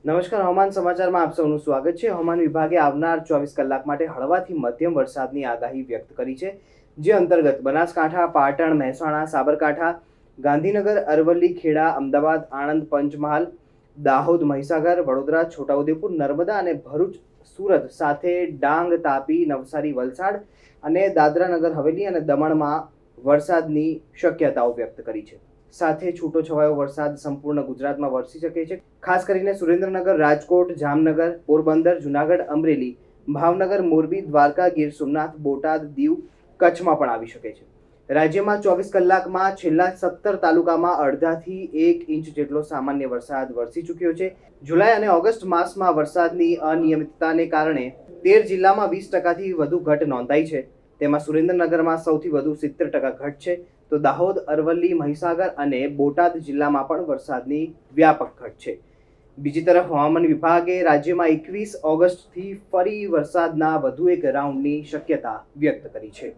નમસ્કાર, હવામાન સમાચારમાં આપ સૌનું સ્વાગત છે। હવામાન વિભાગે આવનાર 24 કલાક માટે હળવાથી મધ્યમ વરસાદની આગાહી વ્યક્ત કરી છે, જે અંતર્ગત બનાસકાંઠા, પાટણ, મહેસાણા, સાબરકાંઠા, ગાંધીનગર, અરવલ્લી, ખેડા, અમદાવાદ, આણંદ, પંચમહાલ, દાહોદ, મહીસાગર, વડોદરા, છોટાઉદેપુર, નર્મદા અને ભરૂચ, સુરત સાથે ડાંગ, તાપી, નવસારી, વલસાડ અને દાદરા નગર હવેલી અને દમણમાં વરસાદની શક્યતાઓ વ્યક્ત કરી છે। સાથે છૂટોછવાયો વરસાદ સંપૂર્ણ ગુજરાતમાં વરસી શકે છે। ખાસ કરીને સુરેન્દ્રનગર, રાજકોટ, જામનગર, પોરબંદર, જુનાગઢ, અમરેલી, ભાવનગર, મોરબી, દ્વારકા, ગીર સોમનાથ, બોટાદ, દીવ, કચ્છમાં પણ આવી શકે છે। રાજ્યમાં 24 કલાકમાં છેલ્લા 17 તાલુકામાં અડધાથી 1 ઇંચ જેટલો સામાન્ય વરસાદ વરસી ચૂક્યો છે। જુલાઈ અને ઓગસ્ટ માસમાં વરસાદની અનિયમિતતાને કારણે 13 જિલ્લામાં 20%થી વધુ ઘટ નોંધાઈ છે। તેમાં સુરેન્દ્રનગરમાં સૌથી વધુ 70% ઘટ છે, તો દાહોદ, અરવલ્લી, મહીસાગર અને બોટાદ જિલ્લામાં પણ વરસાદની વ્યાપક ઘટ છે। બીજી તરફ હવામાન વિભાગે રાજ્યમાં 21 ઓગસ્ટથી ફરી વરસાદના વધુ એક રાઉન્ડની શક્યતા વ્યક્ત કરી છે।